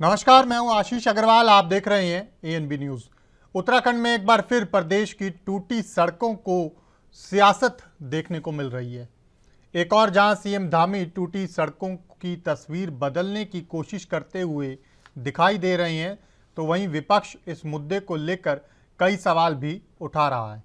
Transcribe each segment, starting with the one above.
नमस्कार, मैं हूं आशीष अग्रवाल। आप देख रहे हैं एएनबी न्यूज। उत्तराखंड में एक बार फिर प्रदेश की टूटी सड़कों को सियासत देखने को मिल रही है। एक और जहां सीएम धामी टूटी सड़कों की तस्वीर बदलने की कोशिश करते हुए दिखाई दे रहे हैं, तो वहीं विपक्ष इस मुद्दे को लेकर कई सवाल भी उठा रहा है।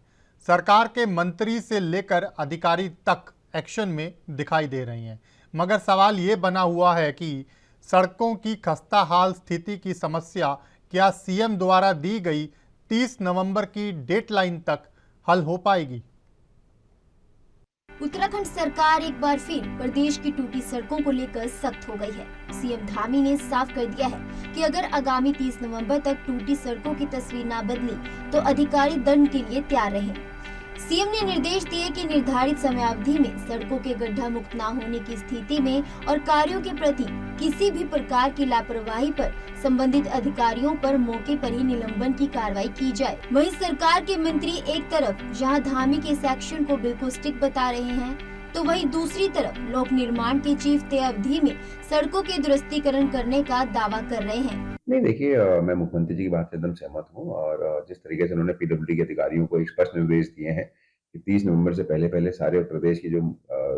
सरकार के मंत्री से लेकर अधिकारी तक एक्शन में दिखाई दे रहे हैं, मगर सवाल ये बना हुआ है कि सड़कों की खस्ता हाल स्थिति की समस्या क्या सीएम द्वारा दी गई 30 नवंबर की डेडलाइन तक हल हो पाएगी? उत्तराखंड सरकार एक बार फिर प्रदेश की टूटी सड़कों को लेकर सख्त हो गई है। सीएम धामी ने साफ कर दिया है कि अगर आगामी 30 नवंबर तक टूटी सड़कों की तस्वीर न बदली तो अधिकारी दंड के लिए तैयार रहे। सीएम ने निर्देश दिए कि निर्धारित समयावधि में सड़कों के गड्ढा मुक्त न होने की स्थिति में और कार्यों के प्रति किसी भी प्रकार की लापरवाही पर संबंधित अधिकारियों पर मौके पर ही निलंबन की कार्रवाई की जाए। वहीं सरकार के मंत्री एक तरफ जहां धामी के इस एक्शन को बिल्कुल स्टिक बता रहे हैं, तो वहीं दूसरी तरफ लोक निर्माण के चीफ तय अवधि में सड़कों के दुरुस्तीकरण करने का दावा कर रहे हैं। नहीं देखिए, मैं मुख्यमंत्री जी की बात से एकदम सहमत हूँ और जिस तरीके से उन्होंने पीडब्ल्यूडी के अधिकारियों को एक स्पष्ट निर्देश दिए हैं कि 30 नवंबर से पहले सारे प्रदेश की जो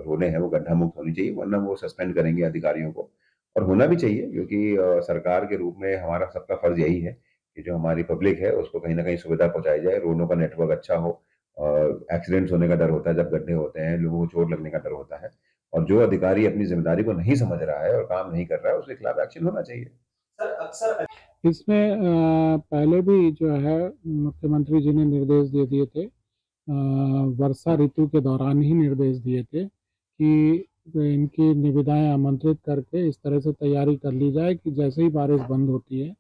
रोडें हैं वो गड्ढा मुक्त होनी चाहिए, वरना वो सस्पेंड करेंगे अधिकारियों को। और होना भी चाहिए, क्योंकि सरकार के रूप में हमारा सबका फर्ज यही है कि जो हमारी पब्लिक है उसको कहीं ना कहीं सुविधा पहुंचाई जाए, रोडों का नेटवर्क अच्छा हो। एक्सीडेंट्स होने का डर होता है जब गड्ढे होते हैं, लोगों को चोट लगने का डर होता है, और जो अधिकारी अपनी जिम्मेदारी को नहीं समझ रहा है और काम नहीं कर रहा है उसके खिलाफ एक्शन होना चाहिए। इसमें पहले भी जो है मुख्यमंत्री जी ने निर्देश दे दिए थे, वर्षा ऋतु के दौरान ही निर्देश दिए थे कि इनकी निविदाएं आमंत्रित करके इस तरह से तैयारी कर ली जाए कि जैसे ही बारिश बंद होती है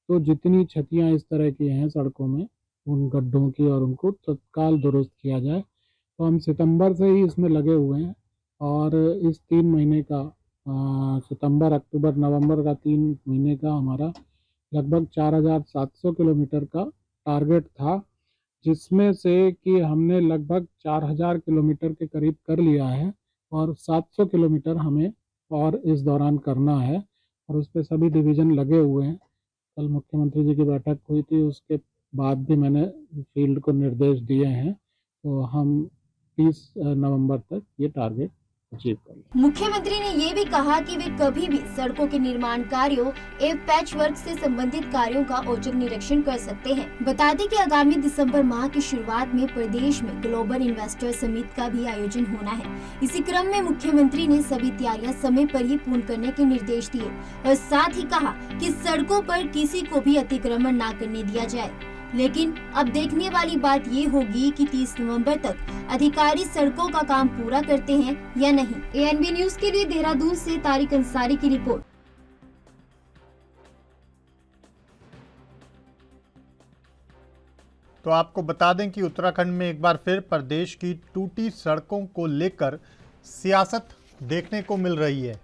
तो जितनी क्षतियां इस तरह की हैं सड़कों में, उन गड्ढों की, और उनको तत्काल दुरुस्त किया जाए। तो हम सितंबर से ही इसमें लगे हुए हैं और इस 3 महीने का सितंबर, अक्टूबर, नवंबर का 3 महीने का हमारा लगभग 4700 किलोमीटर का टारगेट था, जिसमें से कि हमने लगभग 4000 किलोमीटर के करीब कर लिया है और 700 किलोमीटर हमें और इस दौरान करना है, और उस पर सभी डिवीज़न लगे हुए हैं। कल मुख्यमंत्री जी की बैठक हुई थी, उसके बाद भी मैंने फील्ड को निर्देश दिए हैं, तो हम 30 नवंबर तक ये टारगेट अचीव कर लें। मुख्यमंत्री ने ये भी कहा कि वे कभी भी सड़कों के निर्माण कार्यों एवं पैच वर्क से संबंधित कार्यों का औचक निरीक्षण कर सकते हैं। बता दें कि आगामी दिसंबर माह की शुरुआत में प्रदेश में ग्लोबल इन्वेस्टर समिट का भी आयोजन होना है। इसी क्रम में मुख्यमंत्री ने सभी तैयारियां समय पर ही पूर्ण करने के निर्देश दिए और साथ ही कहा कि सड़कों पर किसी को भी अतिक्रमण न करने दिया जाए। लेकिन अब देखने वाली बात ये होगी कि 30 नवंबर तक अधिकारी सड़कों का काम पूरा करते हैं या नहीं। एएनबी न्यूज के लिए देहरादून से तारिक अंसारी की रिपोर्ट। तो आपको बता दें कि उत्तराखंड में एक बार फिर प्रदेश की टूटी सड़कों को लेकर सियासत देखने को मिल रही है।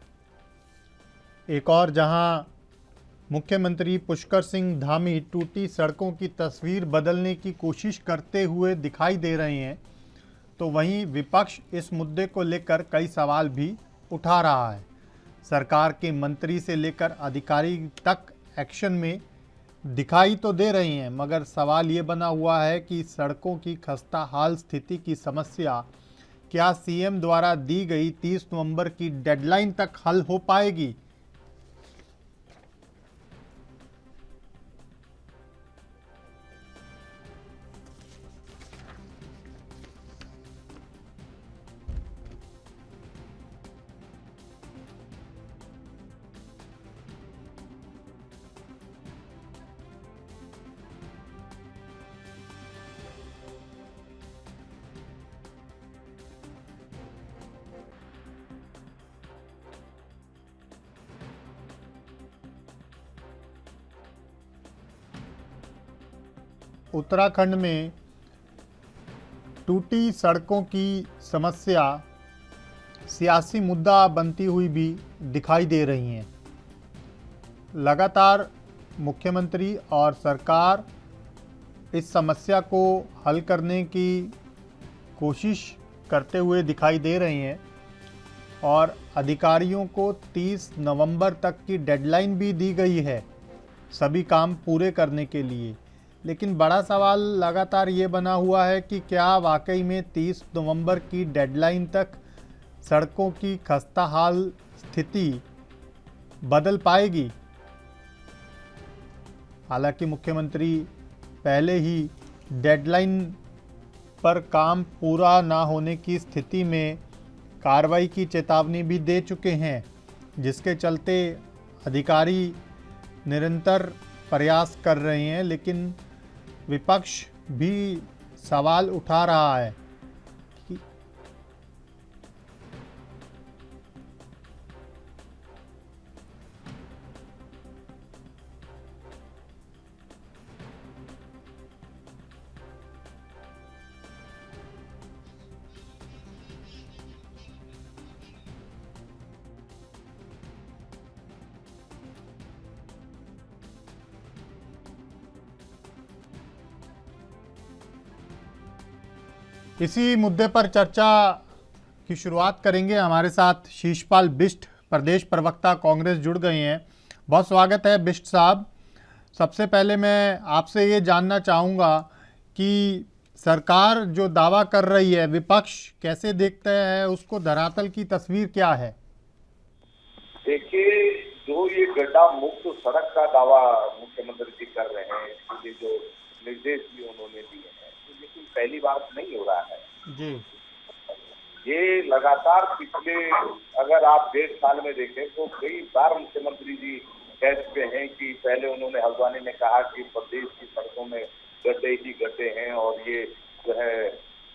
एक और जहां मुख्यमंत्री पुष्कर सिंह धामी टूटी सड़कों की तस्वीर बदलने की कोशिश करते हुए दिखाई दे रहे हैं, तो वहीं विपक्ष इस मुद्दे को लेकर कई सवाल भी उठा रहा है। सरकार के मंत्री से लेकर अधिकारी तक एक्शन में दिखाई तो दे रही हैं, मगर सवाल ये बना हुआ है कि सड़कों की खस्ता हाल स्थिति की समस्या क्या सीएम द्वारा दी गई 30 नवंबर की डेडलाइन तक हल हो पाएगी? उत्तराखंड में टूटी सड़कों की समस्या सियासी मुद्दा बनती हुई भी दिखाई दे रही हैं। लगातार मुख्यमंत्री और सरकार इस समस्या को हल करने की कोशिश करते हुए दिखाई दे रही हैं और अधिकारियों को 30 नवंबर तक की डेडलाइन भी दी गई है। सभी काम पूरे करने के लिए। लेकिन बड़ा सवाल लगातार ये बना हुआ है कि क्या वाकई में 30 नवंबर की डेडलाइन तक सड़कों की खस्ताहाल स्थिति बदल पाएगी। हालांकि मुख्यमंत्री पहले ही डेडलाइन पर काम पूरा ना होने की स्थिति में कार्रवाई की चेतावनी भी दे चुके हैं, जिसके चलते अधिकारी निरंतर प्रयास कर रहे हैं। लेकिन विपक्ष भी सवाल उठा रहा है कि इसी मुद्दे पर चर्चा की शुरुआत करेंगे। हमारे साथ शीशपाल बिष्ट प्रदेश प्रवक्ता कांग्रेस जुड़ गए हैं। बहुत स्वागत है बिष्ट साहब। सबसे पहले मैं आपसे ये जानना चाहूँगा कि सरकार जो दावा कर रही है, विपक्ष कैसे देखता है उसको, धरातल की तस्वीर क्या है? देखिए, जो ये गड्ढा मुक्त सड़क का दावा मुख्यमंत्री जी कर रहे हैं, ये जो निर्देश भी उन्होंने दिए हैं, तो लेकिन पहली बार नहीं हो रहा है जी। ये लगातार पिछले, अगर आप 1.5 साल में देखें तो कई बार मुख्यमंत्री जी कह चुके हैं कि पहले उन्होंने हल्द्वानी में कहा कि प्रदेश की सड़कों में गड्ढे ही गड्ढे हैं और ये जो है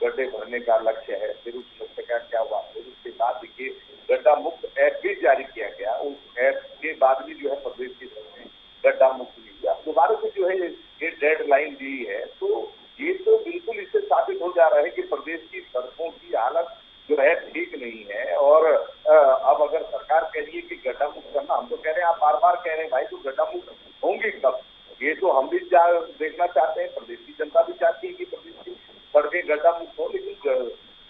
गड्ढे भरने का लक्ष्य है। फिर उस लक्ष्य का क्या हुआ? फिर उसके बाद देखिए गड्ढा मुक्त ऐप भी जारी किया गया। उस ऐप के बाद भी जो है प्रदेश की सड़कें गड्ढा मुक्त नहीं हुआ। दोबारा से जो है ये डेडलाइन दी है, तो ये तो बिल्कुल इससे साबित हो जा रहा है कि प्रदेश की सड़कों की हालत जो है ठीक नहीं है। और अब अगर सरकार कह रही है कि गड्ढा मुक्त करना, हम तो कह रहे हैं, आप बार बार कह रहे हैं भाई, तो गड्ढा मुक्त होंगे कब? ये तो हम भी देखना चाहते हैं, प्रदेश की जनता भी चाहती है कि प्रदेश की सड़कें गड्ढा मुक्त हो, लेकिन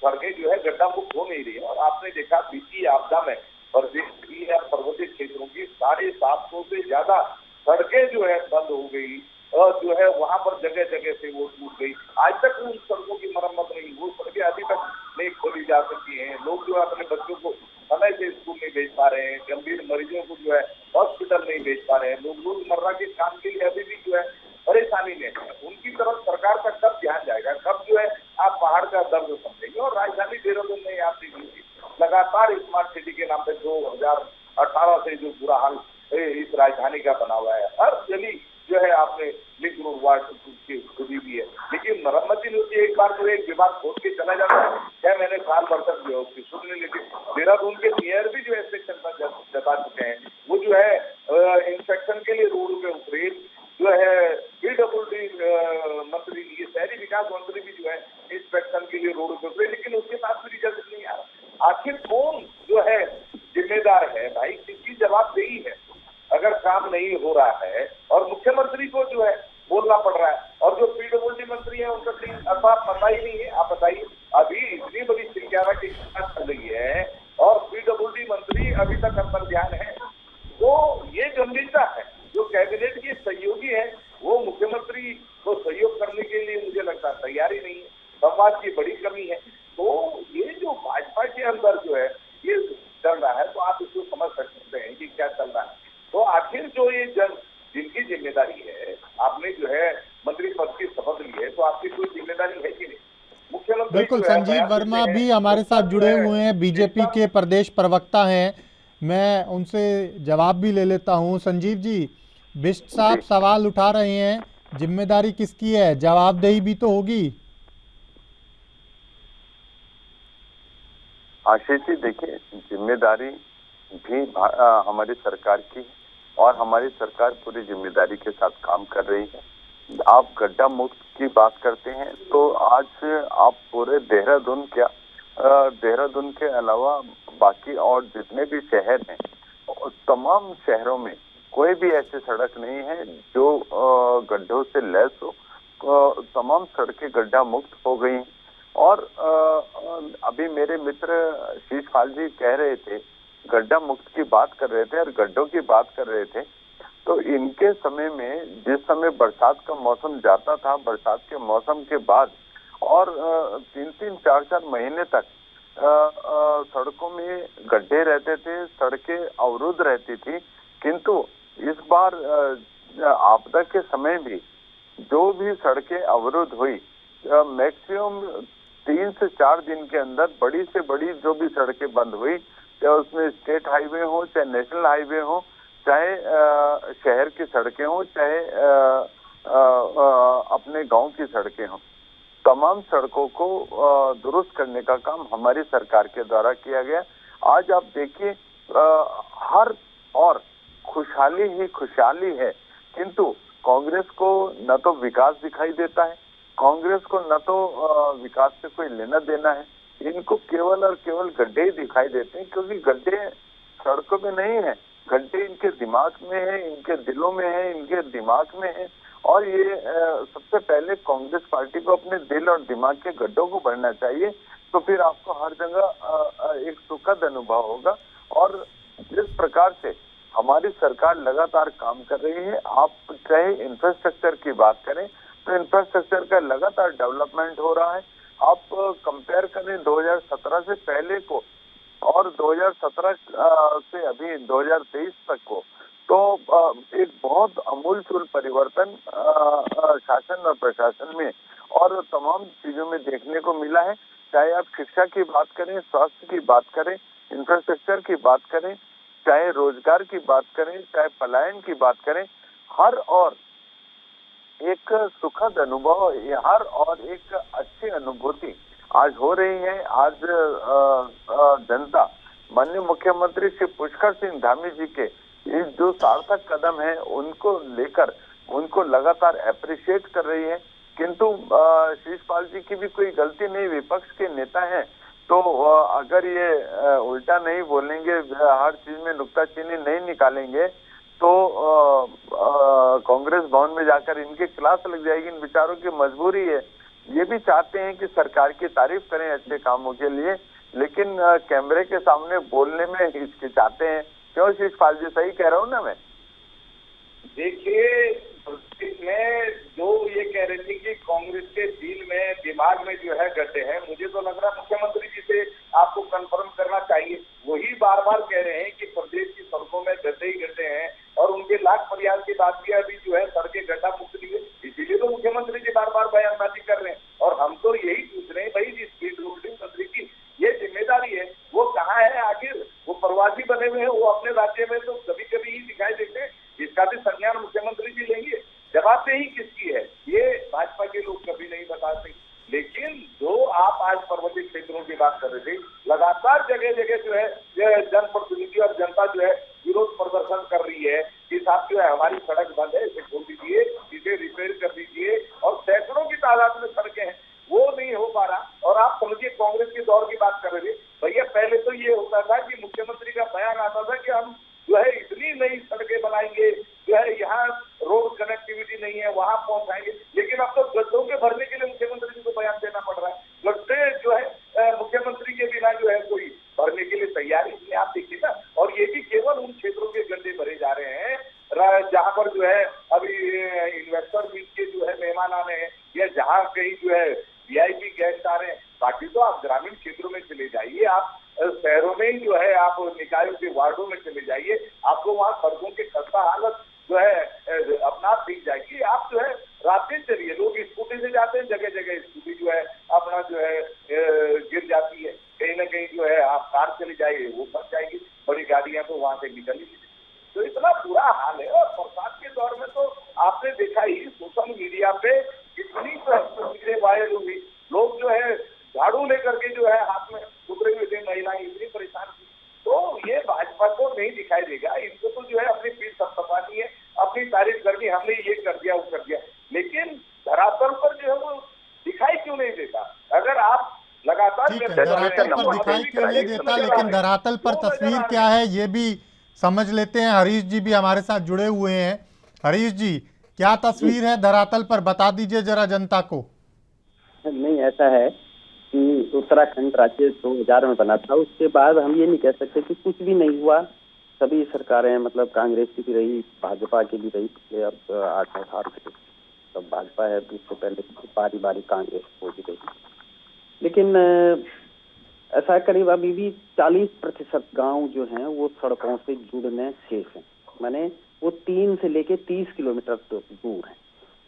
सड़कें जो है गड्ढा मुक्त हो नहीं रही है। और आपने देखा बीती आपदा में प्रदेश की या पर्वतीय क्षेत्रों की 750 से ज्यादा सड़कें जो है बंद हो गई और जो है वहां पर जगह जगह से वो टूट गई। आज तक उन सड़कों की मरम्मत नहीं, वो सड़कें अभी तक नहीं खोली जा सकी हैं। लोग जो है अपने बच्चों को समय से स्कूल नहीं भेज पा रहे हैं, गंभीर मरीजों को जो है हॉस्पिटल नहीं भेज पा रहे हैं। लोग रोजमर्रा के काम के लिए अभी भी जो है परेशानी में है। उनकी तरफ सरकार का कब ध्यान जाएगा? कब जो है आप पहाड़ का दर्द समझेंगे? और राजधानी देहरादून में आप देखिए, लगातार स्मार्ट सिटी के नाम पे 2018 से जो बुरा हाल इस राजधानी का बना हुआ है। हर गली जो है आपने लिंक रोड वार्ड की खुदी भी है, लेकिन मरम्मत ही नहीं होती। एक बार जो एक विभाग खोद के चला जाता है, 6 महीने साल भर तक जो है उसकी सुन नहीं लेती। देहरादून के मेयर भी जो है जता चुके हैं, वो जो है इंस्पेक्शन के लिए रोड पे उतरे। जो है पीडब्ल्यूडी मंत्री, ये शहरी विकास मंत्री भी जो है इंस्पेक्शन के लिए रोड पे उतरे, लेकिन उसके पास भी रिजल्ट नहीं आ रहा। आखिर कौन जो है जिम्मेदार है भाई? किसकी जवाबदेही है अगर काम नहीं हो रहा है? और मुख्यमंत्री को जो है बोलना पड़ रहा है, और जो पीडब्ल्यूडी मंत्री है उनका कहीं अथवा पता ही नहीं है। आप बताइए, अभी इतनी बड़ी चिंगारा की बात चल रही है और पीडब्ल्यूडी मंत्री अभी तक अंतर ध्यान है। तो ये गंभीरता है। जो कैबिनेट के सहयोगी है वो मुख्यमंत्री को सहयोग करने के लिए मुझे लगता है तैयारी नहीं है, संवाद की बड़ी कमी है। तो ये जो भाजपा के अंदर जो है ये चल रहा है, तो आप इसको समझ सकते हैं कि क्या चल रहा है। तो आखिर जो ये जिनकी जिम्मेदारी है, आपने जो है मंत्री पद की शपथ ली है, तो आपकी कोई जिम्मेदारी है कि नहीं? मुख्यमंत्री बिल्कुल, संजीव वर्मा भी हमारे साथ जुड़े हुए हैं, बीजेपी के प्रदेश प्रवक्ता हैं। मैं उनसे जवाब भी ले लेता हूं। संजीव जी, बिष्ट साहब सवाल उठा रहे हैं, जिम्मेदारी किसकी है? जवाबदेही भी तो होगी। आशीष जी, देखिए, जिम्मेदारी भी हमारी सरकार की है और हमारी सरकार पूरी जिम्मेदारी के साथ काम कर रही है। आप गड्ढा मुक्त की बात करते हैं तो आज आप पूरे देहरादून देहरादून के अलावा बाकी और जितने भी शहर हैं, तमाम शहरों में कोई भी ऐसी सड़क नहीं है जो गड्ढों से लैस हो। तमाम सड़कें गड्ढा मुक्त हो गई। और अभी मेरे मित्र शीशपाल जी कह रहे थे, गड्ढा मुक्त की बात कर रहे थे और गड्ढों की बात कर रहे थे, तो इनके समय में जिस समय बरसात का मौसम जाता था, बरसात के मौसम के बाद और 3-3, 4-4 महीने तक सड़कों में गड्ढे रहते थे, सड़कें अवरुद्ध रहती थी। किंतु इस बार आपदा के समय भी जो भी सड़कें अवरुद्ध हुई, मैक्सिमम 3 से 4 दिन के अंदर बड़ी से बड़ी जो भी सड़कें बंद हुई, चाहे उसमें स्टेट हाईवे हो, चाहे नेशनल हाईवे हो, चाहे शहर की सड़कें हो, चाहे अपने गांव की सड़कें हो, तमाम सड़कों को दुरुस्त करने का काम हमारी सरकार के द्वारा किया गया। आज आप देखिए हर और खुशहाली ही खुशहाली है, किंतु कांग्रेस को न तो विकास दिखाई देता है, कांग्रेस को न तो विकास से कोई लेना देना है। इनको केवल और केवल गड्ढे ही दिखाई देते हैं, क्योंकि गड्ढे सड़कों में नहीं है, गड्ढे इनके दिमाग में है, इनके दिलों में है, इनके दिमाग में है। और ये सबसे पहले कांग्रेस पार्टी को अपने दिल और दिमाग के गड्ढों को भरना चाहिए, तो फिर आपको हर जगह एक सुखद अनुभव होगा। और जिस प्रकार से हमारी सरकार लगातार काम कर रही है, आप चाहे इंफ्रास्ट्रक्चर की बात करें तो इंफ्रास्ट्रक्चर का लगातार डेवलपमेंट हो रहा है। आप कंपेयर करें 2017 से पहले को और 2017 से अभी 2023 तक को, तो एक बहुत अमूलचूल परिवर्तन शासन और प्रशासन में और तमाम चीजों में देखने को मिला है। चाहे आप शिक्षा की बात करें, स्वास्थ्य की बात करें, इंफ्रास्ट्रक्चर की बात करें, चाहे रोजगार की बात करें, चाहे पलायन की बात करें, हर और एक सुखद अनुभव, हर और एक अच्छी अनुभूति आज हो रही है। आज जनता माननीय मुख्यमंत्री श्री पुष्कर सिंह धामी जी के ये जो सार्थक कदम है उनको लेकर उनको लगातार अप्रिशिएट कर रही है। किंतु शीशपाल जी की भी कोई गलती नहीं, विपक्ष के नेता हैं, तो अगर ये उल्टा नहीं बोलेंगे, हर चीज में नुक्ताचीनी नहीं निकालेंगे, तो कांग्रेस भवन में जाकर इनके क्लास लग जाएगी। इन विचारों की मजबूरी है, ये भी चाहते हैं कि सरकार की तारीफ करें अच्छे कामों के लिए, लेकिन कैमरे के सामने बोलने में हिचकिचाते हैं। क्यों शीशपाल जी, सही कह रहा हूँ ना मैं? देखिए, में जो ये कह रहे थे कि कांग्रेस के दिल में दिमाग में जो है गड्ढे हैं, मुझे तो लग रहा है मुख्यमंत्री जी से आपको कंफर्म करना चाहिए। वही बार बार कह रहे हैं कि प्रदेश की सड़कों में गड्ढे ही गड्ढे हैं, और उनके लाख प्रयास के बाद भी अभी जो है सड़कें गड्ढा मुक्त नहीं है। इसीलिए तो मुख्यमंत्री जी बार बार बयानबाजी कर रहे हैं। और हम तो यही पूछ रहे हैं भाई, जिस स्पीड रोडिंग मंत्री की ये जिम्मेदारी है, वो कहाँ है आखिर? वो प्रवासी बने हुए हैं, वो अपने राज्य में तो कभी कभी ही दिखाई देते हैं। इसका भी संज्ञान मुख्यमंत्री जी लेंगे। जवाबदेही किसकी है ये भाजपा के लोग कभी नहीं बताते। लेकिन जो आप आज पर्वतीय क्षेत्रों की बात कर रहे थे, लगातार जगह जगह जो है जनप्रतिनिधि और जनता जो है विरोध प्रदर्शन कर रही है कि साहब जो है हमारी सड़क बंद है, इसे खोल दीजिए, इसे रिपेयर कर दीजिए। और सैकड़ों की तादाद में सड़कें हैं, वो नहीं हो पा रहा। और आप समझिए कांग्रेस के दौर की बात कर रहे थे भैया, पहले तो ये होता था कि मुख्यमंत्री का बयान आता था कि हम जो है इतनी नई सड़कें बनाएंगे, जो है यहाँ रोड कनेक्टिविटी नहीं है वहां पहुंचाएंगे। लेकिन अब तो गड्ढों के भरने के लिए मुख्यमंत्री जी को बयान देना पड़ रहा है। गड्ढे जो है मुख्यमंत्री के बिना जो है कोई भरने के लिए तैयारी नहीं, आप देखिए ना। और ये भी केवल उन क्षेत्रों के गड्ढे भरे जा रहे हैं जहां पर जो है अभी इन्वेस्टर मीट के जो है मेहमान आने हैं, या जहाँ कहीं जो है वीआईपी गेस्ट आ रहे हैं। बाकी तो आप ग्रामीण क्षेत्रों में चले जाइए, आप शहरों में ही जो है आप निकायों के वार्डों में चले जाइए, आपको वहाँ सड़कों की खस्ता हालत जो है अपना दिख जाएगी। आप जो है रात दिन चलिए, लोग स्कूटी से जाते हैं, जगह जगह स्कूटी जो है अपना जो है गिर जाती है। कहीं ना कहीं जो है आप कार चली जाइए, वो फंस जाएगी, बड़ी गाड़ियां तो वहां से निकल ही। तो इतना बुरा हाल है। और बरसात के दौर में तो आपने देखा ही सोशल मीडिया पे कितनी तस्वीरें वायरल हुई, लोग जो है झाड़ू लेकर के जो है हाथ में उतरे हुए थे, महिलाएं इतनी परेशान थी। तो ये भाजपा को नहीं दिखाई देगा, इनको तो जो है अपनी पीठ थपथपानी है, अपनी तारीफ करनी, हमने ये कर दिया वो कर दिया। लेकिन धरातल पर जो है वो दिखाई क्यों नहीं देता? अगर आप लगातार धरातल पर दिखाई क्यों नहीं देता, लेकिन धरातल पर तस्वीर क्या है ये भी समझ लेते हैं। हरीश जी भी हमारे साथ जुड़े हुए हैं। हरीश जी, क्या तस्वीर है धरातल पर, बता दीजिए जरा जनता को। नहीं, ऐसा है कि उत्तराखंड राज्य 2000 में बना था, उसके बाद हम ये नहीं कह सकते कि कुछ भी नहीं हुआ। सभी सरकारें मतलब कांग्रेस की भी रही, भाजपा की भी रही, पिछले अब 8-9 साल से तब भाजपा है, तो उससे पहले बारी बारी कांग्रेस हो भी रही। लेकिन ऐसा करीब अभी भी 40% गांव जो हैं वो सड़कों से जुड़ने शेष हैं। माने वो 3 से लेके 30 किलोमीटर दूर हैं।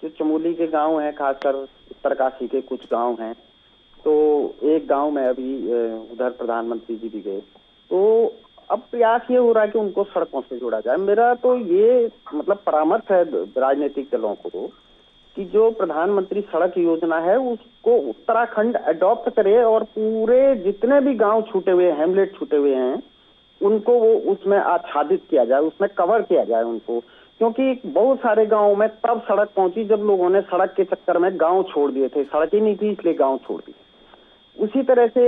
जो चमोली के गांव हैं, खासकर उत्तरकाशी के कुछ गांव हैं, तो एक गांव में अभी उधर प्रधानमंत्री जी भी गए, तो अब प्रयास ये हो रहा है कि उनको सड़कों से जोड़ा जाए। मेरा तो ये मतलब परामर्श है राजनीतिक दलों को कि जो प्रधानमंत्री सड़क योजना है उसको उत्तराखंड अडॉप्ट करे और पूरे जितने भी गांव छूटे हुए, हैमलेट छूटे हुए हैं, उनको वो उसमें आच्छादित किया जाए, उसमें कवर किया जाए उनको। क्योंकि बहुत सारे गांवों में तब सड़क पहुंची जब लोगों ने सड़क के चक्कर में गांव छोड़ दिए थे, सड़क ही नहीं थी इसलिए गांव छोड़ दिए। उसी तरह से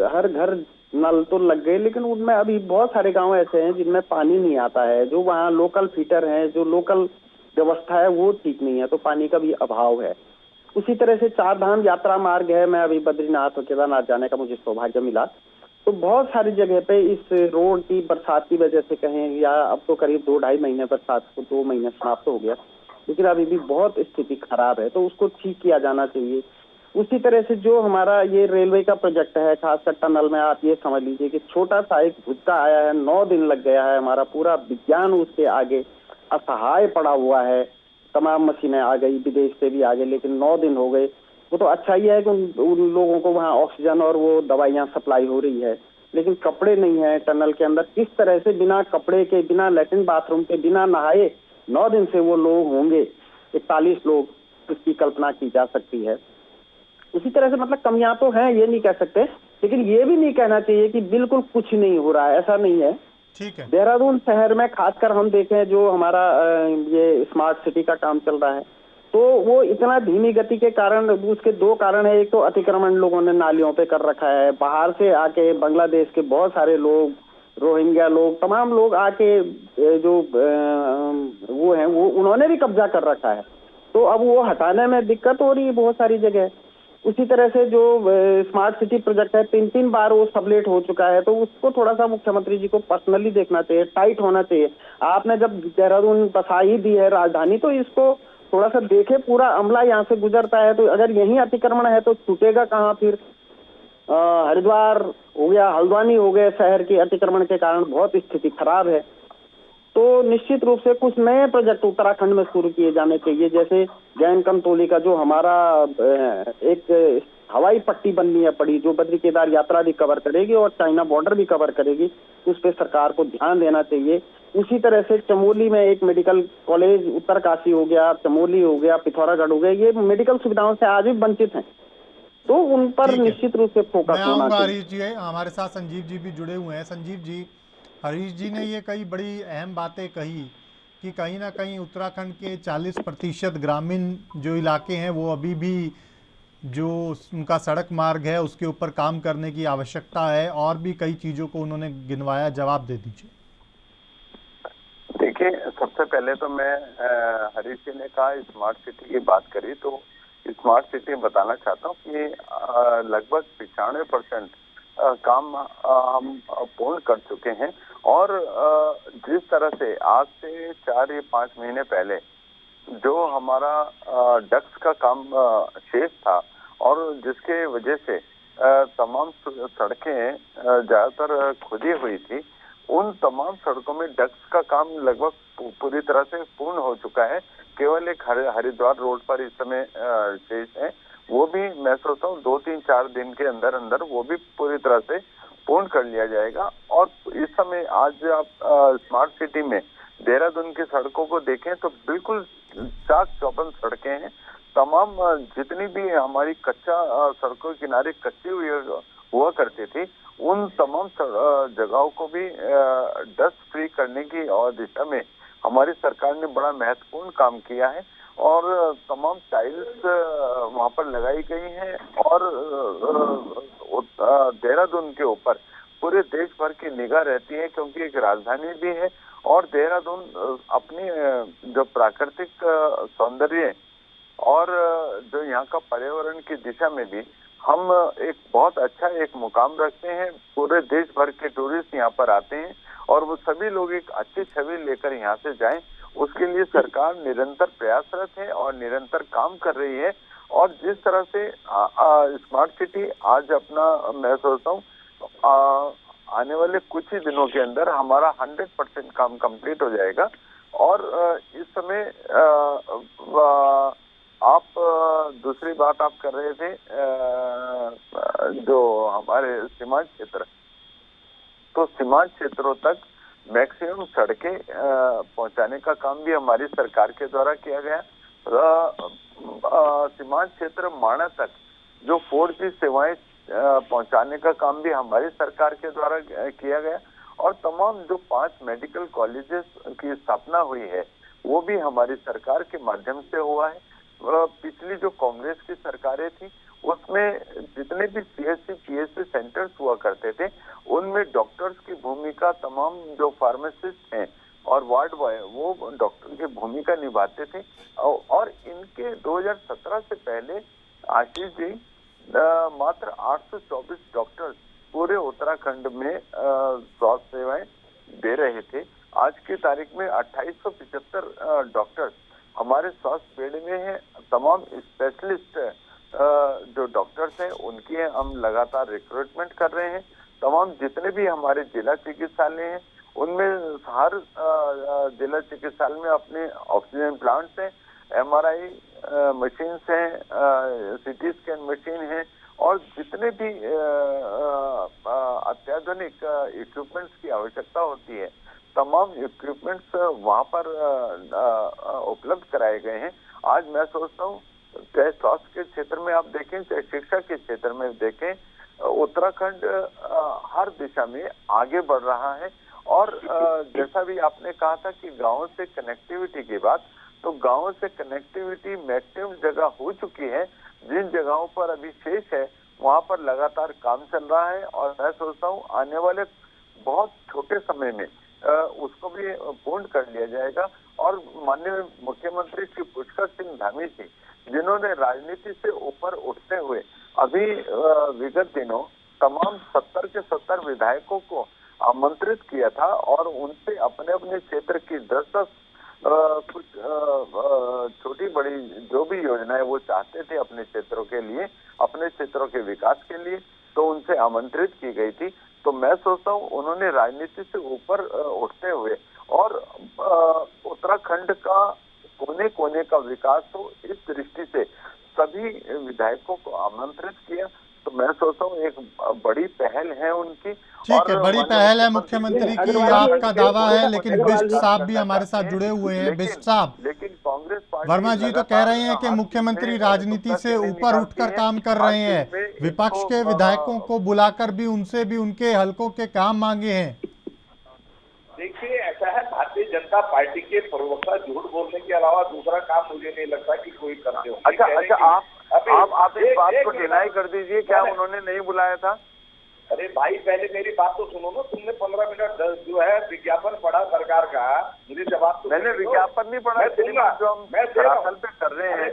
हर घर नल तो लग गए, लेकिन उनमें अभी बहुत सारे गांव ऐसे हैं जिनमें पानी नहीं आता है। जो वहाँ लोकल फीटर हैं, जो लोकल व्यवस्था है वो ठीक नहीं है, तो पानी का भी अभाव है। उसी तरह से 4 धाम यात्रा मार्ग है, मैं अभी बद्रीनाथ और केदारनाथ जाने का मुझे सौभाग्य मिला, तो बहुत सारी जगह पे इस रोड की बरसात की वजह से कहें, या अब तो करीब 2-2.5 महीने बरसात को 2 महीने समाप्त हो गया, लेकिन अभी भी बहुत स्थिति खराब है, तो उसको ठीक किया जाना चाहिए। उसी तरह से जो हमारा ये रेलवे का प्रोजेक्ट है, खासकर टनल में, आप ये समझ लीजिए कि छोटा सा एक भुज्जा आया है, 9 दिन लग गया है, हमारा पूरा विज्ञान उसके आगे असहाय पड़ा हुआ है। तमाम मशीनें आ गई, विदेश से भी आ गई, लेकिन 9 दिन हो गए। वो तो अच्छा ही है कि उन लोगों को वहाँ ऑक्सीजन और वो दवाइयाँ सप्लाई हो रही है, लेकिन कपड़े नहीं है टनल के अंदर। किस तरह से बिना कपड़े के, बिना लैट्रिन बाथरूम के, बिना नहाए 9 दिन से वो लोग होंगे, 41 लोग, इसकी कल्पना की जा सकती है। उसी तरह से मतलब कमियां तो हैं, ये नहीं कह सकते, लेकिन ये भी नहीं कहना चाहिए कि बिल्कुल कुछ नहीं हो रहा है, ऐसा नहीं है। ठीक है। देहरादून शहर में खासकर हम देखें, जो हमारा ये स्मार्ट सिटी का काम चल रहा है, तो वो इतना धीमी गति के कारण, उसके 2 कारण है। एक तो अतिक्रमण लोगों ने नालियों पे कर रखा है, बाहर से आके बांग्लादेश के बहुत सारे लोग, रोहिंग्या लोग, तमाम लोग आके जो वो हैं, वो उन्होंने भी कब्जा कर रखा है, तो अब वो हटाने में दिक्कत हो रही है बहुत सारी जगह। उसी तरह से जो स्मार्ट सिटी प्रोजेक्ट है, 3-3 बार वो सबलेट हो चुका है, तो उसको थोड़ा सा मुख्यमंत्री जी को पर्सनली देखना चाहिए, टाइट होना चाहिए। आपने जब देहरादून बसा ही दी है राजधानी, तो इसको थोड़ा सा देखे, पूरा अमला यहाँ से गुजरता है, तो अगर यही अतिक्रमण है तो छूटेगा कहाँ फिर? हरिद्वार हो गया, हल्द्वानी हो गए, शहर के अतिक्रमण के कारण बहुत स्थिति खराब है। तो निश्चित रूप से कुछ नए प्रोजेक्ट उत्तराखंड में शुरू किए जाने चाहिए, जैसे जैन कंतोली का जो हमारा एक हवाई पट्टी बननी है पड़ी, जो बद्री केदार यात्रा भी कवर करेगी और चाइना बॉर्डर भी कवर करेगी, उस पर सरकार को ध्यान देना चाहिए। उसी तरह से चमोली में एक मेडिकल कॉलेज, उत्तरकाशी हो गया, चमोली हो गया, पिथौरागढ़ हो गया, ये मेडिकल सुविधाओं से आज भी वंचित हैं, तो उन पर निश्चित रूप से फोकस होना चाहिए। हरीश जी, हमारे साथ संजीव जी भी जुड़े हुए हैं। संजीव जी, हरीश जी ने ये कई बड़ी अहम बातें कही कि कहीं ना कहीं उत्तराखंड के 40% ग्रामीण जो इलाके हैं वो अभी भी जो उनका सड़क मार्ग है उसके ऊपर काम करने की आवश्यकता है, और भी कई चीज़ों को उन्होंने गिनवाया। जवाब दे दीजिए। देखिए, सबसे पहले तो मैं हरीश जी ने कहा स्मार्ट सिटी की बात करी, तो स्मार्ट सिटी बताना चाहता हूँ कि लगभग 95% काम हम पूर्ण कर चुके हैं। और जिस तरह से आज से 4 या 5 महीने पहले जो हमारा डक्स का काम शेष था, और जिसके वजह से तमाम सड़कें ज्यादातर खुदी हुई थी, उन तमाम सड़कों में डक्स का काम लगभग पूरी तरह से पूर्ण हो चुका है। केवल एक हरिद्वार रोड पर इस समय शेष है, वो भी मैं सोचता हूँ 2-3-4 दिन के अंदर अंदर वो भी पूरी तरह से पूर्ण कर लिया जाएगा। और इस समय आज आप स्मार्ट सिटी में देहरादून की सड़कों को देखें तो बिल्कुल चाक चौबंद सड़कें हैं। तमाम जितनी भी हमारी कच्चा सड़कों के किनारे कच्ची हुआ करती थी, उन तमाम जगहों को भी डस्ट फ्री करने की और दिशा में हमारी सरकार ने बड़ा महत्वपूर्ण काम किया है। और तमाम टाइल्स वहां पर लगाई गई हैं, और देहरादून के ऊपर पूरे देश भर की निगाह रहती है, क्योंकि एक राजधानी भी है। और देहरादून अपनी जो प्राकृतिक सौंदर्य और जो यहाँ का पर्यावरण की दिशा में भी हम एक बहुत अच्छा एक मुकाम रखते हैं। पूरे देश भर के टूरिस्ट यहाँ पर आते हैं, और वो सभी लोग एक अच्छी छवि लेकर यहाँ से जाएं, उसके लिए सरकार निरंतर प्रयासरत है और निरंतर काम कर रही है। और जिस तरह से स्मार्ट सिटी आज अपना, मैं सोचता हूँ आने वाले कुछ ही दिनों के अंदर हमारा 100% काम कंप्लीट हो जाएगा। और इस समय आप दूसरी बात आप कर रहे थे जो हमारे सीमांत क्षेत्र, तो सीमांत क्षेत्रों तक मैक्सिमम सड़कें पहुंचाने का काम भी हमारी सरकार के द्वारा किया गया। सीमांत क्षेत्र माणा तक जो 4G सेवाएं पहुंचाने का काम भी हमारी सरकार के द्वारा किया गया। और तमाम जो 5 मेडिकल कॉलेजेस की स्थापना हुई है वो भी हमारी सरकार के माध्यम से हुआ है। पिछली जो कांग्रेस की सरकारें थी उसमें जितने भी CHC PHC सेंटर्स हुआ करते थे उनमें डॉक्टर्स की भूमिका, तमाम जो फार्मासिस्ट हैं और वार्ड बॉय वो डॉक्टर की भूमिका निभाते थे। और इनके 2017 से पहले आशीष जी मात्र 824 डॉक्टर्स पूरे उत्तराखंड में स्वास्थ्य सेवाएं दे रहे थे। आज की तारीख में 2875 डॉक्टर्स हमारे स्वास्थ्य बेड़े में हैं। तमाम स्पेशलिस्ट जो डॉक्टर्स हैं उनकी हम लगातार रिक्रूटमेंट कर रहे हैं। तमाम जितने भी हमारे जिला चिकित्सालय हैं उनमें हर जिला चिकित्सालय में अपने ऑक्सीजन प्लांट्स हैं, MRI मशीन्स हैं, CT स्कैन मशीन है और जितने भी अत्याधुनिक इक्विपमेंट्स की आवश्यकता होती है तमाम इक्विपमेंट्स वहां पर उपलब्ध कराए गए हैं। आज मैं सोचता हूँ चाहे स्वास्थ्य के क्षेत्र में आप देखें, चाहे शिक्षा के क्षेत्र में देखें, उत्तराखंड हर दिशा में आगे बढ़ रहा है। और जैसा भी आपने कहा था कि गांव से कनेक्टिविटी की बात, तो गांव से कनेक्टिविटी मैक्सिमम जगह हो चुकी है। जिन जगहों पर अभी शेष है वहां पर लगातार काम चल रहा है और मैं सोचता हूँ आने वाले बहुत छोटे समय में उसको भी पूर्ण कर लिया जाएगा। और माननीय मुख्यमंत्री श्री पुष्कर सिंह धामी जी जिन्होंने राजनीति से ऊपर उठते हुए अभी विगत दिनों तमाम 70 के 70 विधायकों को आमंत्रित किया था और उनसे अपने अपने क्षेत्र की 10-10 कुछ छोटी बड़ी जो भी योजनाएं वो चाहते थे अपने क्षेत्रों के लिए, अपने क्षेत्रों के विकास के लिए, तो उनसे आमंत्रित की गई थी। तो मैं सोचता हूँ उन्होंने राजनीति से ऊपर उठते हुए और उत्तराखंड का कोने कोने का विकास हो इस दृष्टि से सभी विधायकों को आमंत्रित किया। तो मैं सोचता हूँ एक बड़ी पहल है उनकी। ठीक है, बड़ी पहल है मुख्यमंत्री की, आपका दावा है, लेकिन बिष्ट साहब भी हमारे साथ जुड़े हुए हैं। बिष्ट साहब, लेकिन कांग्रेस पार्टी वर्मा जी तो कह रहे हैं कि मुख्यमंत्री राजनीति से ऊपर उठकर काम कर रहे हैं, विपक्ष के विधायकों को बुलाकर भी उनसे भी उनके हलकों के काम मांगे हैं। देखिए ऐसा है, भारतीय जनता पार्टी के प्रवक्ता झूठ बोलने के अलावा दूसरा काम मुझे नहीं लगता कि कोई करते हो। अच्छा आप इस बात को डिनाई कर दीजिए, क्या उन्होंने नहीं बुलाया था? अरे भाई पहले मेरी बात तो सुनो ना, तुमने 15 मिनट जो है विज्ञापन पढ़ा सरकार का, मुझे जवाब तो मैंने विज्ञापन नहीं पढ़ा, जो हम दरअसल पे कर रहे हैं,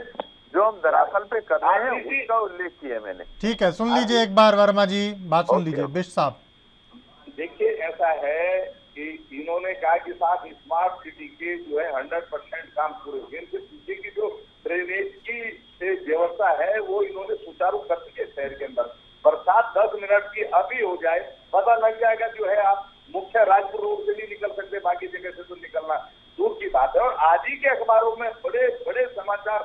जो हम दरअसल पे कर रहे हैं उसका उल्लेख किया मैंने। ठीक है, सुन लीजिए एक बार वर्मा जी, बात सुन लीजिए बिष्ट साहब। देखिए ऐसा है कि इन्होंने कहा कि साहब स्मार्ट सिटी के जो है 100% काम पूरे हो गए। इनके पीछे की जो ड्रेनेज की व्यवस्था है वो इन्होंने सुचारू कर दी है शहर के अंदर। बरसात 10 मिनट की अभी हो जाए पता लग जाएगा जो है आप मुख्य राजपुर रोड से नहीं निकल सकते, बाकी जगह से तो निकलना दूर की बात है। और आज ही के अखबारों में बड़े बड़े समाचार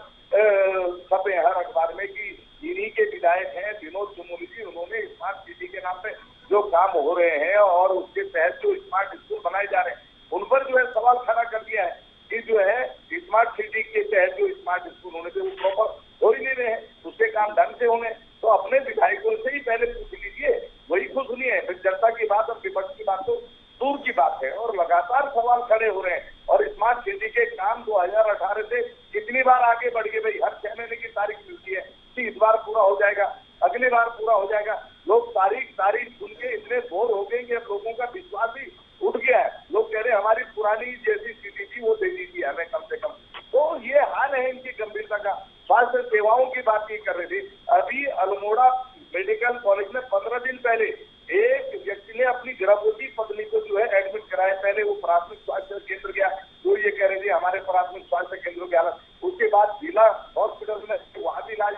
छपे हर अखबार में कि इन्हीं के विधायक हैं विनोद चुमोली जी, उन्होंने स्मार्ट सिटी के नाम पे जो काम हो रहे हैं और उसके तहत जो स्मार्ट स्कूल बनाए जा रहे हैं उन पर जो है सवाल खड़ा कर दिया है कि जो है स्मार्ट सिटी के तहत जो स्मार्ट स्कूल होने थे वो प्रॉपर हो ही नहीं रहे हैं, उसके काम ढंग से होने। तो अपने विधायकों से ही पहले पूछ लीजिए, वही खुद सुनिए। फिर जनता की बात और विपक्ष की बात तो दूर की बात है और लगातार सवाल खड़े हो रहे हैं। और स्मार्ट सिटी के काम 2018 से कितनी बार आगे बढ़ गए भाई, हर 6 महीने की तारीख मिलती है कि इस बार पूरा हो जाएगा, अगली बार पूरा हो जाएगा। लोग तारीख सुन के इतने बोर हो गए कि अब लोगों का विश्वास ही उठ गया है। लोग कह रहे हैं हमारी पुरानी जैसी स्थिति थी वो दे दीजिए हमें कम से कम। तो ये हाल है इनकी गंभीरता का। स्वास्थ्य सेवाओं की बात नहीं कर रहे थे, अभी अल्मोड़ा मेडिकल कॉलेज में 15 दिन पहले एक व्यक्ति ने अपनी गर्भवती पत्नी को जो है एडमिट कराया प्राथमिक स्वास्थ्य केंद्रों की हालत, उसके बाद जिला हॉस्पिटल में वहाँ भी इलाज,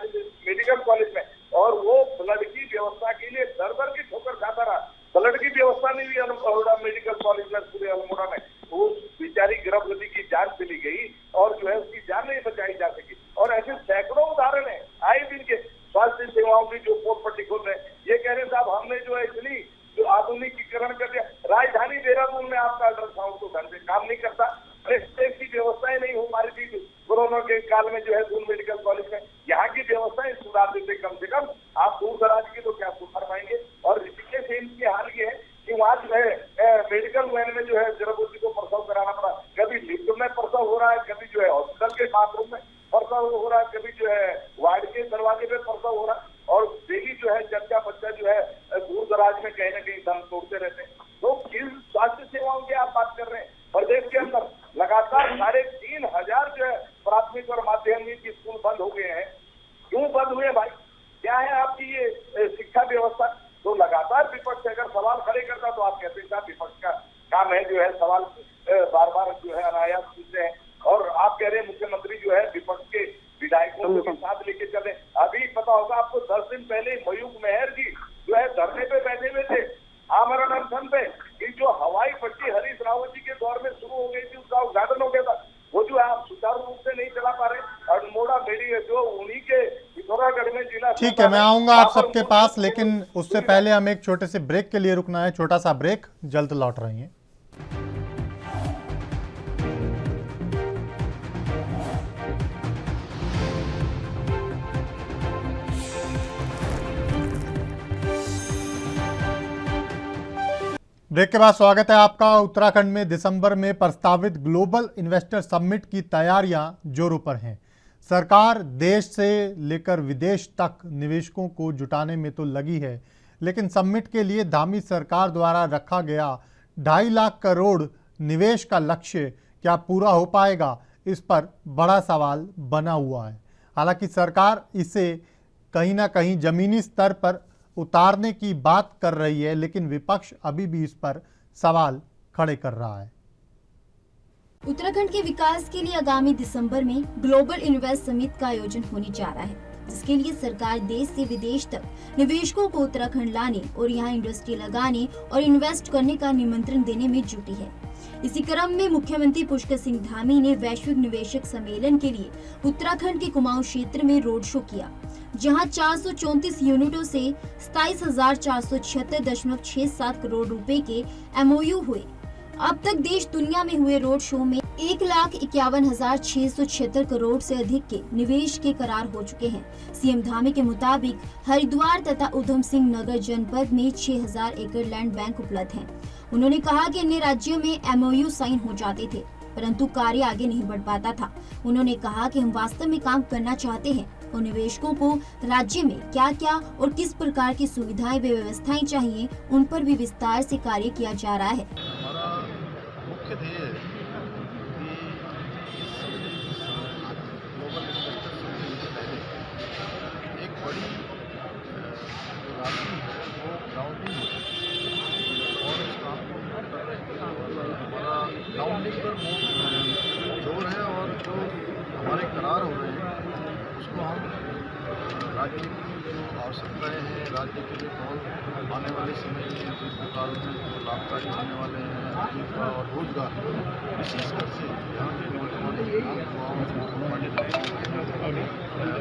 मेडिकल कॉलेज में, और वो ब्लड की व्यवस्था के लिए दर दर की ठोकर खाता रहा। ब्लड की व्यवस्था नहीं हुई अल्मोड़ा मेडिकल कॉलेज में, पूरे अल्मोड़ा में। उस बेचारी गर्भवती की जान चली गई और जो है उसकी जान नहीं बचाई जा सकी। और ऐसे सैकड़ों उदाहरण है आए दिन के। स्वास्थ्य सेवाओं की जो पोल खोल रहे हैं, ये कह रहे साहब हमने जो है इतनी जो आधुनिकीकरण कर दिया। राजधानी देहरादून में आपका अल्ट्रासाउंड तो ढंग से काम नहीं करता, की व्यवस्थाएं नहीं हो हमारी थी कोरोना के काल में जो है दून मेडिकल कॉलेज में। यहाँ की व्यवस्थाएं सुधार देते कम से कम, आप दूर दराज की तो क्या सुधार पाएंगे। और ऋषिकेश एम्स की हाल ये है कि वहाँ जो है मेडिकल वैन में जो है गर्भवती को प्रसव कराना पड़ा। कभी लिफ्ट में प्रसव हो रहा है, कभी जो है हॉस्पिटल के बाथरूम में प्रसव हो रहा है, कभी जो है वार्ड के दरवाजे पे प्रसव हो रहा है। और डेली जो है जच्चा बच्चा जो है दूर दराज में कहीं ना कहीं दम तोड़ते रहते हैं। तो किस स्वास्थ्य सेवाओं की आप बात कर रहे हैं? प्रदेश के अंदर लगातार 3,500 जो है प्राथमिक और माध्यमिक स्कूल बंद हो गए हैं। क्यों बंद हुए भाई? क्या है आपकी ये शिक्षा व्यवस्था? तो लगातार विपक्ष अगर सवाल खड़े करता तो आप कहते हैं विपक्ष का काम है जो है सवाल बार बार जो है अनायास पूछते हैं। और आप कह रहे हैं मुख्यमंत्री जो है विपक्ष के विधायकों को साथ लेके चले। अभी पता होगा आपको 10 दिन पहले मयूख मेहर जी जो है धरने पे बैठे हुए थे, आमरण अनशन पे, कि जो हवाई पट्टी हरीश रावत जी के दौर में शुरू हो गई थी उसका उद्घाटन हो गया था, वो जो है आप सुचारू रूप से नहीं चला पा रहे। अल्मोड़ा मेडी जो उन्हीं के पिथौरागढ़ में जिला। ठीक है, मैं आऊंगा आप सबके पास, लेकिन उससे पहले हमें एक छोटे से ब्रेक के लिए रुकना है। छोटा सा ब्रेक, जल्द लौट रहे हैं। ब्रेक के बाद स्वागत है आपका। उत्तराखंड में दिसंबर में प्रस्तावित ग्लोबल इन्वेस्टर समिट की तैयारियां जोरों पर हैं। सरकार देश से लेकर विदेश तक निवेशकों को जुटाने में तो लगी है, लेकिन समिट के लिए धामी सरकार द्वारा रखा गया 2.5 लाख करोड़ निवेश का लक्ष्य क्या पूरा हो पाएगा, इस पर बड़ा सवाल बना हुआ है। हालांकि सरकार इसे कहीं ना कहीं जमीनी स्तर पर उतारने की बात कर रही है, लेकिन विपक्ष अभी भी इस पर सवाल खड़े कर रहा है। उत्तराखंड के विकास के लिए आगामी दिसंबर में ग्लोबल इन्वेस्ट समिट का आयोजन होने जा रहा है, जिसके लिए सरकार देश से विदेश तक निवेशकों को उत्तराखंड लाने और यहां इंडस्ट्री लगाने और इन्वेस्ट करने का निमंत्रण देने में जुटी है। इसी क्रम में मुख्यमंत्री पुष्कर सिंह धामी ने वैश्विक निवेशक सम्मेलन के लिए उत्तराखंड के कुमाऊं क्षेत्र में रोड शो किया, जहां 434 यूनिटों से 27,476.67 करोड़ रुपए के MOU हुए। अब तक देश दुनिया में हुए रोड शो में 1,51,676 करोड़ से अधिक के निवेश के करार हो चुके हैं। सीएम धामी के मुताबिक हरिद्वार तथा उधम सिंह नगर जनपद में 6,000 एकड़ लैंड बैंक उपलब्ध हैं। उन्होंने कहा कि अन्य राज्यों में MOU साइन हो जाते थे, परंतु कार्य आगे नहीं बढ़ पाता था। उन्होंने कहा कि हम वास्तव में काम करना चाहते हैं और निवेशकों को राज्य में क्या क्या और किस प्रकार की सुविधाएं व व्यवस्थाएं चाहिए, उन पर भी विस्तार से कार्य किया जा रहा है। हमारा मुख्य ध्येय है कि ग्लोबल इन्वेस्टर समिट से पहले एक बड़ी जो राशि है वो ग्राउंडिंग हो और उस काम को हम कर रहे हैं। हमारा ग्राउंडिंग पर जोर है और जो हमारे करार हो रहे हैं उसको हम राज्य की जो आवश्यकताएं हैं, राज्य के लिए कौन आने वाले समय में काल में जो लाभकारी होने वाले हैं, आजीविका और रोजगार, विशेषकर से यहाँ के नौजवानों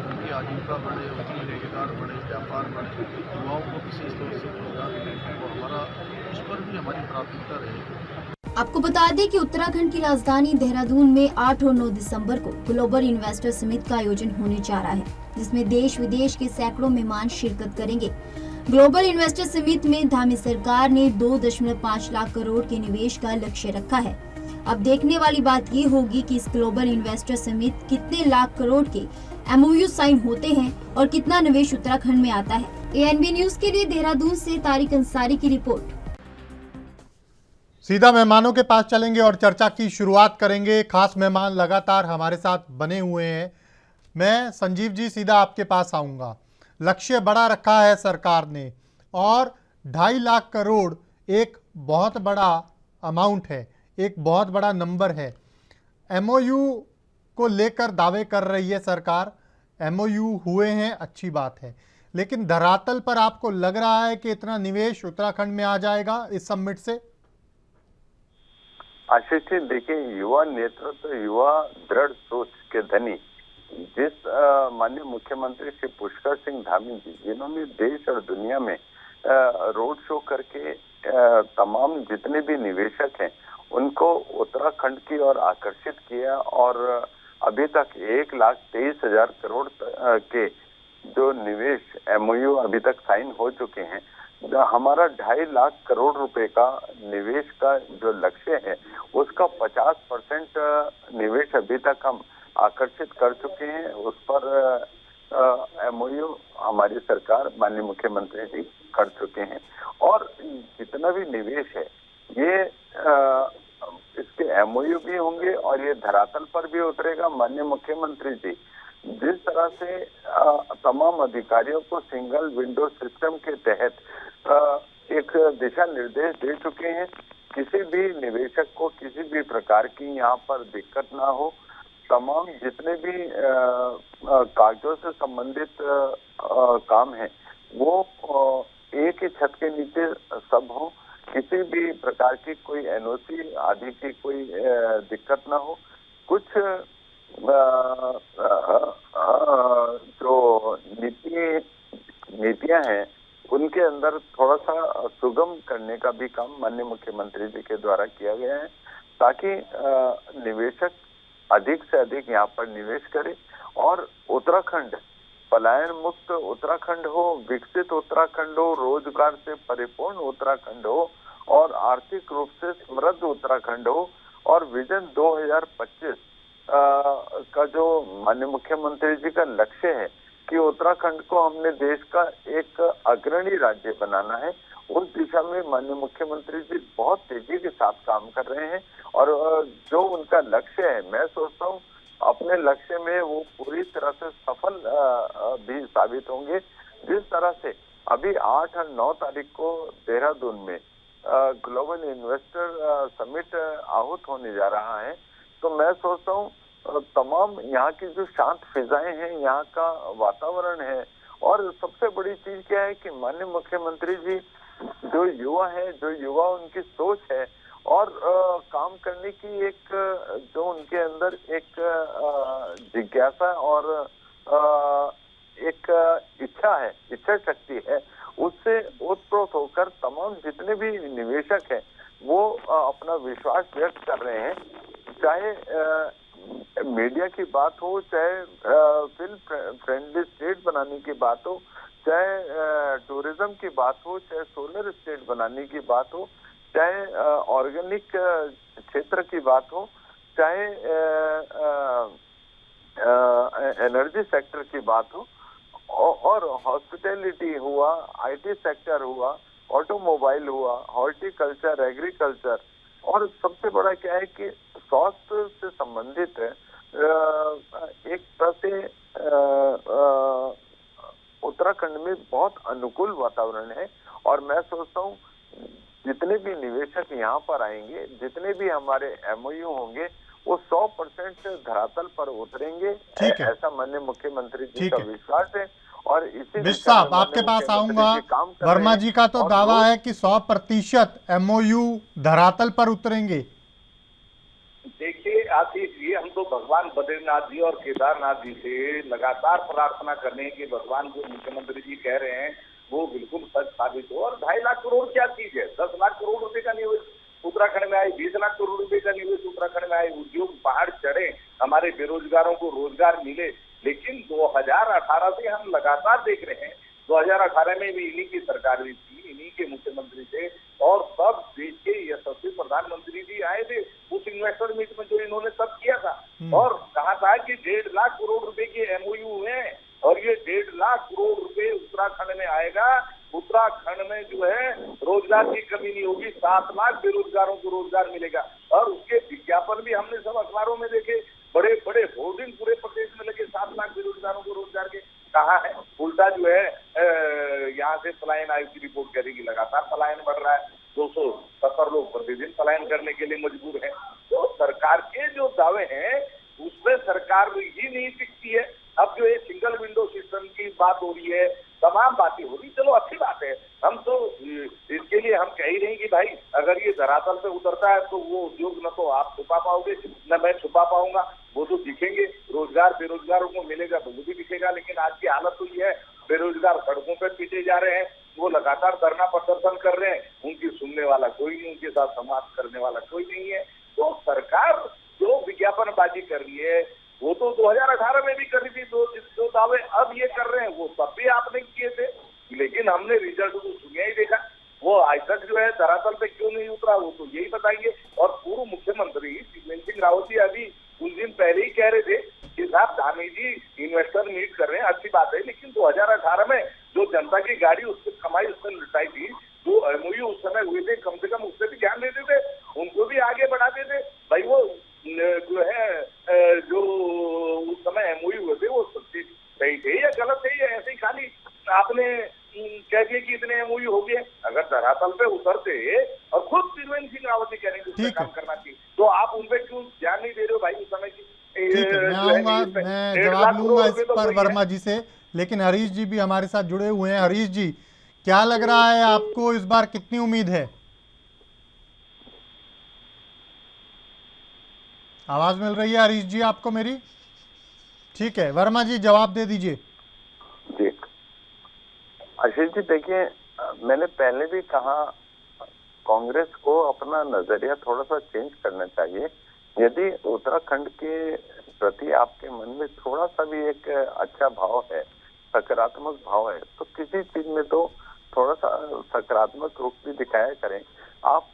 उनकी आजीविका बढ़े, उनकी रोजगार बढ़े, व्यापार बढ़े, युवाओं को विशेष तौर से रोजगार मिले, और हमारा उस पर भी हमारी प्राथमिकता रहेगी। आपको बता दें कि उत्तराखंड की राजधानी देहरादून में 8 और 9 दिसंबर को ग्लोबल इन्वेस्टर समिट का आयोजन होने जा रहा है, जिसमें देश विदेश के सैकड़ों मेहमान शिरकत करेंगे। ग्लोबल इन्वेस्टर समिट में धामी सरकार ने 2.5 लाख करोड़ के निवेश का लक्ष्य रखा है। अब देखने वाली बात ये होगी कि इस ग्लोबल इन्वेस्टर समिट कितने लाख करोड़ के MOU साइन होते हैं और कितना निवेश उत्तराखंड में आता है। ANB न्यूज के लिए देहरादून से तारिक अंसारी की रिपोर्ट। सीधा मेहमानों के पास चलेंगे और चर्चा की शुरुआत करेंगे। खास मेहमान लगातार हमारे साथ बने हुए हैं। मैं संजीव जी सीधा आपके पास आऊँगा। लक्ष्य बड़ा रखा है सरकार ने और 2.5 लाख करोड़ एक बहुत बड़ा अमाउंट है, एक बहुत बड़ा नंबर है। एमओयू को लेकर दावे कर रही है सरकार, एमओयू हुए हैं, अच्छी बात है, लेकिन धरातल पर आपको लग रहा है कि इतना निवेश उत्तराखंड में आ जाएगा इस समिट से? आशीष जी, देखिए, युवा नेतृत्व, युवा दृढ़ सोच के धनी जिस माननीय मुख्यमंत्री श्री पुष्कर सिंह धामी जी, जिन्होंने देश और दुनिया में रोड शो करके तमाम जितने भी निवेशक हैं उनको उत्तराखंड की ओर आकर्षित किया, और अभी तक 1,23,000 करोड़ के जो निवेश एमओयू अभी तक साइन हो चुके हैं, हमारा 2.5 लाख करोड़ रुपए का निवेश का जो लक्ष्य है उसका 50% निवेश अभी तक हम आकर्षित कर चुके हैं। उस पर एमओयू हमारी सरकार, माननीय मुख्यमंत्री जी कर चुके हैं, और जितना भी निवेश है ये इसके एमओयू भी होंगे और ये धरातल पर भी उतरेगा। माननीय मुख्यमंत्री जी जिस तरह से तमाम अधिकारियों को सिंगल विंडो सिस्टम के तहत एक दिशा निर्देश दे चुके हैं, किसी भी निवेशक को किसी भी प्रकार की यहाँ पर दिक्कत ना हो, तमाम जितने भी कागजों से संबंधित काम है वो एक ही छत के नीचे सब हो, किसी भी प्रकार की कोई एनओसी आदि की कोई दिक्कत ना हो। कुछ जो नीतियां हैं उनके अंदर थोड़ा सा सुगम करने का भी काम माननीय मुख्यमंत्री जी के द्वारा किया गया है, ताकि निवेशक अधिक से अधिक यहाँ पर निवेश करे और उत्तराखंड पलायन मुक्त उत्तराखंड हो, विकसित उत्तराखंड हो, रोजगार से परिपूर्ण उत्तराखंड हो और आर्थिक रूप से समृद्ध उत्तराखंड हो। और विजन 2025 का जो माननीय मुख्यमंत्री जी का लक्ष्य है कि उत्तराखंड को हमने देश का एक अग्रणी राज्य बनाना है, उस दिशा में माननीय मुख्यमंत्री जी बहुत तेजी के साथ काम कर रहे हैं। और जो उनका लक्ष्य है, मैं सोचता हूँ अपने लक्ष्य में वो पूरी तरह से सफल भी साबित होंगे। जिस तरह से अभी 8 और 9 तारीख को देहरादून में ग्लोबल इन्वेस्टर समिट आहूत होने जा रहा है, तो मैं सोचता हूँ तमाम यहाँ की जो शांत फिजाएं हैं, यहाँ का वातावरण है, और सबसे बड़ी चीज क्या है कि माननीय मुख्यमंत्री जी जो युवा है, जो युवा उनकी सोच है और काम करने की एक जो उनके अंदर एक जिज्ञासा और एक इच्छा है, इच्छा शक्ति है, उससे ओतप्रोत होकर तमाम जितने भी निवेशक हैं वो अपना विश्वास व्यक्त कर रहे हैं। चाहे मीडिया की बात हो, चाहे फिल्म फ्रेंडली स्टेट बनाने की बात हो, चाहे टूरिज्म की बात हो, चाहे सोलर स्टेट बनाने की बात हो, चाहे ऑर्गेनिक क्षेत्र की बात हो, चाहे एनर्जी सेक्टर की बात हो, और हॉस्पिटैलिटी हुआ, आईटी सेक्टर हुआ, ऑटोमोबाइल हुआ, हॉर्टिकल्चर, एग्रीकल्चर, और सबसे बड़ा क्या है कि स्वास्थ्य से संबंधित एक तरह से उत्तराखंड में बहुत अनुकूल वातावरण है। और मैं सोचता हूँ जितने भी निवेशक यहाँ पर आएंगे, जितने भी हमारे एमओयू होंगे, वो 100% धरातल पर उतरेंगे, ऐसा माननीय मुख्यमंत्री जी का विश्वास है। और इसी विश साहब, आपके पास आऊंगा। वर्मा जी का तो दावा है कि 100% एमओयू धरातल पर उतरेंगे। देखिए आशीष जी, हम तो भगवान बद्रीनाथ जी और केदारनाथ जी से लगातार प्रार्थना कर रहे हैं कि भगवान जो मुख्यमंत्री जी कह रहे हैं वो बिल्कुल सच साबित हो। और 2.5 लाख करोड़ क्या चीज है? 10 लाख करोड़ रुपए का निवेश उत्तराखंड में आए, 20 लाख करोड़ रुपए का निवेश उत्तराखंड में आए, उद्योग पहाड़ चढ़े, हमारे बेरोजगारों को रोजगार मिले। लेकिन 2018 से हम लगातार देख रहे हैं, 2018 में भी इन्हीं की सरकार भी थी, इन्हीं के मुख्यमंत्री थे, और सब देश के यशस्वी प्रधानमंत्री जी आए थे उस इन्वेस्टर मीट में जो इन्होंने सब किया था, और कहा था कि 1.5 लाख करोड़ रुपए के एमओयू हैं, और ये 1.5 लाख करोड़ रुपए उत्तराखंड में आएगा। उत्तराखंड में जो है रोजगार की कमी नहीं होगी, 7 लाख बेरोजगारों को रोजगार मिलेगा। और उसके विज्ञापन भी हमने सब अखबारों में देखे, बड़े बड़े होर्डिंग पूरे प्रदेश में लगे, 7 लाख बेरोजगारों को रोजगार के। कहा है उल्टा जो है यहाँ से पलायन आयोग की रिपोर्ट करेगी, लगातार पलायन बढ़ रहा है, 270 लोग प्रतिदिन पलायन करने के लिए मजबूर हैं। तो सरकार के जो दावे हैं सरकार ही नहीं टिकती है। अब जो ये सिंगल विंडो सिस्टम की बात हो रही है, तमाम बातें हो रही, चलो अच्छी बात है। हम तो इसके लिए हम कह ही नहीं कि भाई अगर ये धरातल पे उतरता है तो वो उद्योग न तो आप छुपा पाओगे न मैं छुपा पाऊंगा, वो तो दिखेंगे। रोजगार बेरोजगारों को मिलेगा तो वो भी दिखेगा। लेकिन आज की हालत तो ये है, बेरोजगार सड़कों पर पीटे जा रहे हैं, वो लगातार धरना प्रदर्शन कर रहे हैं, उनकी सुनने वाला कोई नहीं, उनके साथ संवाद करने वाला कोई नहीं है। तो सरकार जो विज्ञापनबाजी कर रही है वो तो 2018 में भी कर रही थी। जो दावे अब ये कर रहे हैं वो तब भी आपने किए थे, लेकिन हमने रिजल्ट तो सुनिया ही देखा। वो आज तक जो है धरातल पे क्यों नहीं उतरा वो तो यही बताइए। और पूर्व मुख्यमंत्री शिवराज सिंह रावत जी अभी कुछ दिन पहले ही कह रहे थे कि साहब धामी जी इन्वेस्टर मीट कर रहे हैं, अच्छी बात है, लेकिन 2018 में जो जनता की गाड़ी उससे कमाई उसने लुटाई थी, जो एमओयू उस समय हुए थे, कम से कम उससे भी ध्यान देते थे, उनको भी आगे बढ़ाते थे। भाई वो जो है जो उस समय एमओयू हुए थे वो सही थे या गलत थे या ऐसे ही खाली आपने कह दिया कि इतने एमओयू हो गए। अगर धरातल पे उतरते और खुद शिवराज सिंह रावत जी कह रहे हैं कि काम करना चाहिए, तो आप उन पे क्यों ध्यान नहीं दे रहे हो भाई? उस समय की ठीक है, मैं आऊंगा, मैं जवाब लूंगा इस पर वर्मा जी से, लेकिन हरीश जी भी हमारे साथ जुड़े हुए हैं। हरीश जी, क्या लग रहा है आपको, इस बार कितनी उम्मीद है? आवाज मिल रही है हरीश जी आपको मेरी? ठीक है, वर्मा जी जवाब दे दीजिए। जी आशीष जी, देखिए मैंने पहले भी कहा कांग्रेस को अपना नजरिया थोड़ा सा चेंज करना चाहिए। यदि उत्तराखंड के प्रति आपके मन में थोड़ा सा भी एक अच्छा भाव है, सकारात्मक भाव है, तो किसी चीज में तो थोड़ा सा सकारात्मक रूप भी दिखाया करें। आप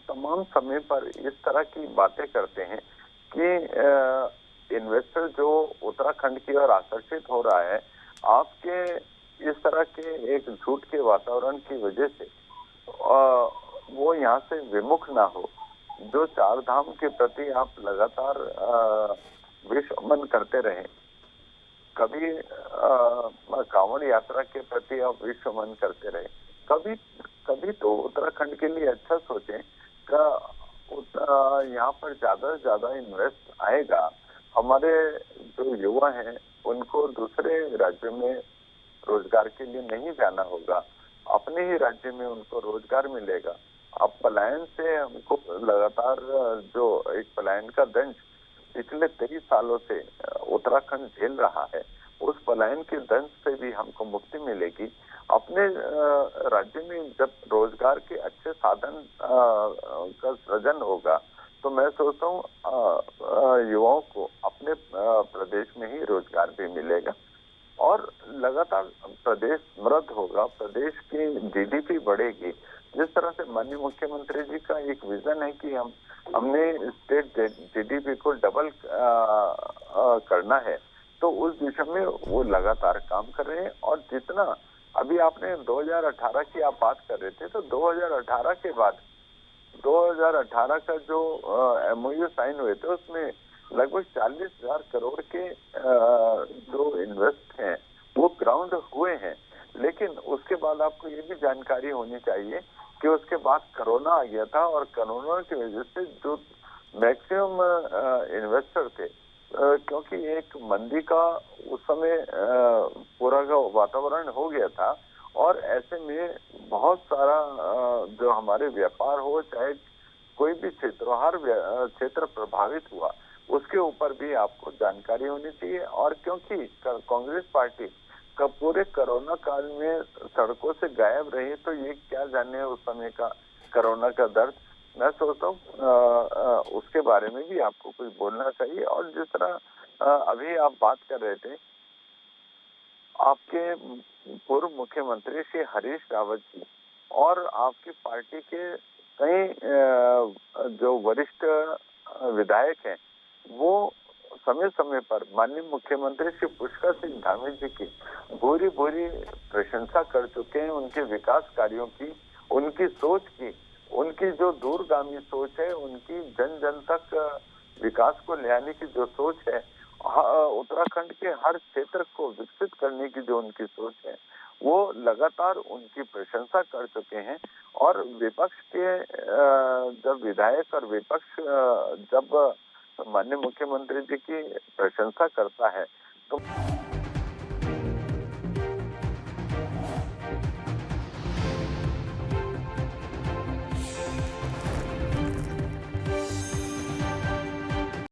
तमाम समय पर इस तरह की बातें करते हैं कि इन्वेस्टर जो उत्तराखंड की ओर आकर्षित हो रहा है, आपके इस तरह के एक झूठ के वातावरण की वजह से वो यहाँ से विमुख ना हो। जो चार धाम के प्रति आप लगातार विश्वमन करते रहे, कभी कांवड़ यात्रा के प्रति आप विश्वमन करते रहे, कभी तो उत्तराखंड के लिए अच्छा सोचें कि यहाँ पर ज्यादा से ज्यादा इन्वेस्ट आएगा, हमारे जो युवा हैं उनको दूसरे राज्यों में रोजगार के लिए नहीं जाना होगा, अपने ही राज्य में उनको रोजगार मिलेगा। अब पलायन से हमको लगातार जो एक पलायन का दंश पिछले 23 सालों से उत्तराखंड झेल रहा है, उस पलायन के दंश से भी हमको मुक्ति मिलेगी। अपने राज्य में जब रोजगार के अच्छे साधन का सृजन होगा तो मैं सोचता हूँ युवाओं को अपने प्रदेश में ही रोजगार भी मिलेगा और लगातार प्रदेश समृद्ध होगा, प्रदेश की जीडीपी बढ़ेगी। जिस तरह से माननीय मुख्यमंत्री जी का एक विजन है कि हमने स्टेट जीडीपी को डबल करना है, तो उस दिशा में वो लगातार काम कर रहे हैं। और जितना अभी आपने 2018 की आप बात कर रहे थे, तो 2018 के बाद 2018 का जो एमओयू साइन हुए थे उसमें लगभग 40,000 करोड़ के जो इन्वेस्ट हैं वो ग्राउंड हुए हैं। लेकिन उसके बाद आपको ये भी जानकारी होनी चाहिए कि उसके बाद कोरोना आ गया था और कोरोना की वजह से जो मैक्सिमम इन्वेस्टर थे, क्योंकि एक मंदी का उस समय पूरा का वातावरण हो गया था और ऐसे में बहुत सारा जो हमारे व्यापार हो, चाहे कोई भी क्षेत्र, हर क्षेत्र प्रभावित हुआ, उसके ऊपर भी आपको जानकारी होनी चाहिए। और क्योंकि कांग्रेस पार्टी का पूरे कोरोना काल में सड़कों से गायब रही, तो ये क्या जाने उस समय का कोरोना का दर्द। मैं सोचता हूँ उसके बारे में भी आपको कुछ बोलना चाहिए। और जिस तरह अभी आप बात कर रहे थे, आपके पूर्व मुख्यमंत्री श्री हरीश रावत जी और आपकी पार्टी के कई जो वरिष्ठ विधायक हैं, वो समय समय पर माननीय मुख्यमंत्री श्री पुष्कर सिंह धामी जी की भूरी भूरी प्रशंसा कर चुके हैं, उनके विकास कार्यों की, उनकी सोच की, उनकी जो दूरगामी सोच है, उनकी जन जन तक विकास को ले आने की जो सोच है, उत्तराखंड के हर क्षेत्र को विकसित करने की जो उनकी सोच है, वो लगातार उनकी प्रशंसा कर चुके हैं। और विपक्ष के जब विधायक और विपक्ष जब माननीय मुख्यमंत्री जी की प्रशंसा करता है तो